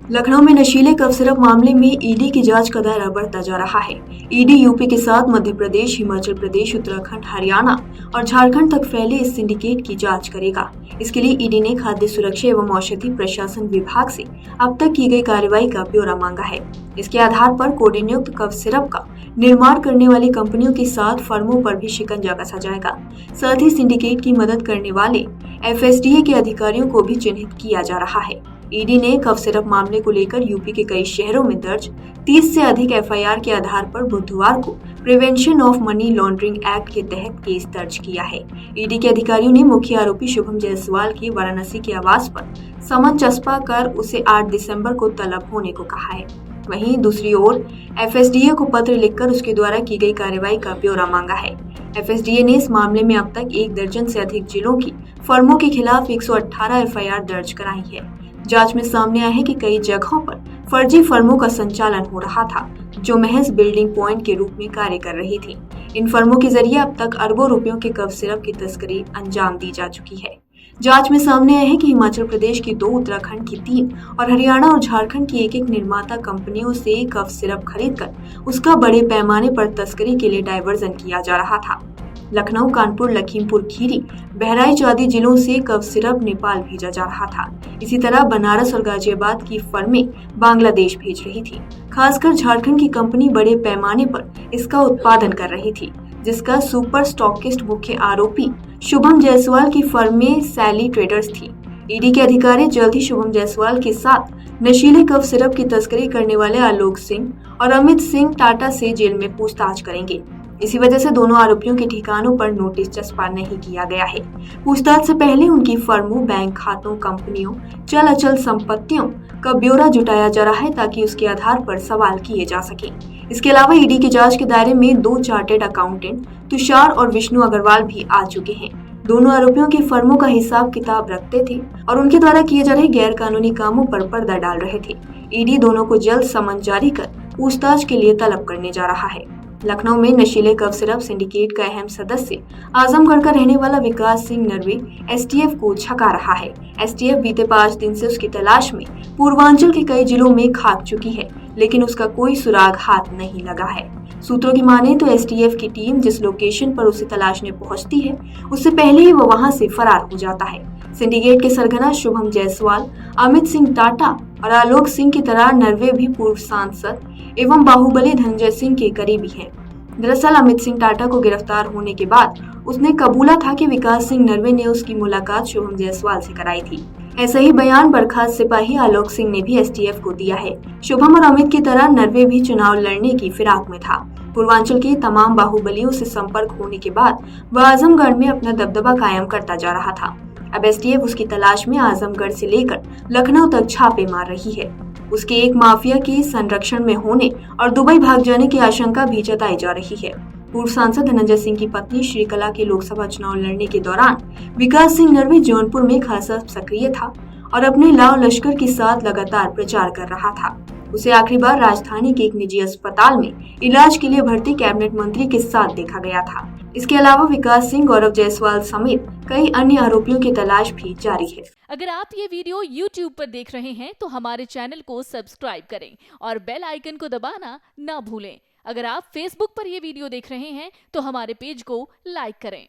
लखनऊ में नशीले cough syrup मामले में ईडी की जांच का दायरा बढ़ता जा रहा है। ईडी यूपी के साथ मध्य प्रदेश, हिमाचल प्रदेश, उत्तराखंड, हरियाणा और झारखंड तक फैले इस सिंडिकेट की जांच करेगा। इसके लिए ईडी ने खाद्य सुरक्षा एवं औषधि प्रशासन विभाग से अब तक की गई कार्रवाई का ब्यौरा मांगा है। इसके आधार पर कोडिनयुक्त कफ सिरप का निर्माण करने वाली कंपनियों के साथ फर्मों पर भी शिकंजा कसा जाएगा। साथ ही सिंडिकेट की मदद करने वाले एफएसडीए के अधिकारियों को भी चिन्हित किया जा रहा है। ईडी ने कफ सिरप मामले को लेकर यूपी के कई शहरों में दर्ज 30 से अधिक एफआईआर के आधार पर बुधवार को prevention of money laundering act के तहत केस दर्ज किया है। ईडी के अधिकारियों ने मुख्य आरोपी शुभम जायसवाल की वाराणसी के आवास पर समन चस्पा कर उसे 8 दिसंबर को तलब होने को कहा है। वहीं दूसरी ओर एफएसडीए को पत्र लिखकर उसके द्वारा की गई कार्रवाई का ब्यौरा मांगा है। एफएसडीए ने इस मामले में अब तक 1 दर्जन से अधिक जिलों की फर्मों के खिलाफ 118 एफआईआर दर्ज कराई है। जांच में सामने आया है कि कई जगहों पर फर्जी फर्मों का संचालन हो रहा था, जो महज बिल्डिंग पॉइंट के रूप में कार्य कर रही थी। इन फर्मों के जरिए अब तक अरबों रुपयों के कफ सिरप की तस्करी अंजाम दी जा चुकी है। जांच में सामने आया है कि हिमाचल प्रदेश की 2, उत्तराखंड की 3 और हरियाणा और झारखंड की एक निर्माता कंपनियों से कफ सिरप खरीदकर उसका बड़े पैमाने पर तस्करी के लिए डायवर्जन किया जा रहा था। लखनऊ, कानपुर, लखीमपुर खीरी, बहराइच आदि जिलों से कफ सिरप नेपाल भेजा जा रहा था। इसी तरह बनारस और गाजियाबाद की फर्में बांग्लादेश भेज रही थी। खासकर झारखंड की कंपनी बड़े पैमाने पर इसका उत्पादन कर रही थी, जिसका सुपर स्टॉकिस्ट मुख्य आरोपी शुभम जायसवाल की फर्में सैली ट्रेडर्स थी। ईडी के अधिकारी जल्द ही शुभम जायसवाल के साथ नशीले कफ सिरप की तस्करी करने वाले आलोक सिंह और अमित सिंह टाटा से जेल में पूछताछ करेंगे। इसी वजह से दोनों आरोपियों के ठिकानों पर नोटिस चस्पा नहीं किया गया है। पूछताछ से पहले उनकी फर्मों, बैंक खातों, कंपनियों, चल अचल संपत्तियों का ब्यौरा जुटाया जा रहा है, ताकि उसके आधार पर सवाल किए जा सके। इसके अलावा ईडी की जांच के दायरे में 2 चार्टेड अकाउंटेंट तुषार और विष्णु अग्रवाल भी आ चुके हैं। दोनों आरोपियों की फर्मों का हिसाब किताब रखते थे और उनके द्वारा किए जा रहे गैर कानूनी कामों पर पर्दा डाल रहे थे। ईडी दोनों को जल्द समन जारी कर पूछताछ के लिए तलब करने जा रहा है। लखनऊ में नशीले कफ सिरप सिंडिकेट का अहम सदस्य आजमगढ़ का रहने वाला विकास सिंह नरवे एसटीएफ को छका रहा है। एसटीएफ बीते 5 दिन से उसकी तलाश में पूर्वांचल के कई जिलों में खाक चुकी है, लेकिन उसका कोई सुराग हाथ नहीं लगा है। सूत्रों की माने तो एसटीएफ की टीम जिस लोकेशन पर उसे तलाशने पहुंचती है, उससे पहले ही वो वहां से फरार हो जाता है। सिंडिकेट के सरगना शुभम जायसवाल, अमित सिंह टाटा और आलोक सिंह की तरह नरवे भी पूर्व सांसद एवं बाहुबली धनंजय सिंह के करीबी हैं। दरअसल अमित सिंह टाटा को गिरफ्तार होने के बाद उसने कबूला था कि विकास सिंह नरवे ने उसकी मुलाकात शुभम जायसवाल से कराई थी। ऐसा ही बयान बर्खास्त सिपाही आलोक सिंह ने भी एसटीएफ को दिया है। शुभम और अमित की तरह नरवे भी चुनाव लड़ने की फिराक में था। पूर्वांचल के तमाम बाहुबलियों से संपर्क होने के बाद वह आजमगढ़ में अपना दबदबा कायम करता जा रहा था। अब एसटीएफ उसकी तलाश में आजमगढ़ से लेकर लखनऊ तक छापे मार रही है। उसके एक माफिया के संरक्षण में होने और दुबई भाग जाने की आशंका भी जताई जा रही है। पूर्व सांसद धनंजय सिंह की पत्नी श्रीकला के लोकसभा चुनाव लड़ने के दौरान विकास सिंह नरवे जौनपुर में खासा सक्रिय था और अपने लाव लश्कर के साथ लगातार प्रचार कर रहा था। उसे आखिरी बार राजधानी के एक निजी अस्पताल में इलाज के लिए भर्ती कैबिनेट मंत्री के साथ देखा गया था। इसके अलावा विकास सिंह, गौरव जायसवाल समेत कई अन्य आरोपियों की तलाश भी जारी है। अगर आप ये वीडियो YouTube पर देख रहे हैं तो हमारे चैनल को सब्सक्राइब करें और बेल आइकन को दबाना ना भूलें। अगर आप Facebook पर ये वीडियो देख रहे हैं तो हमारे पेज को लाइक करें।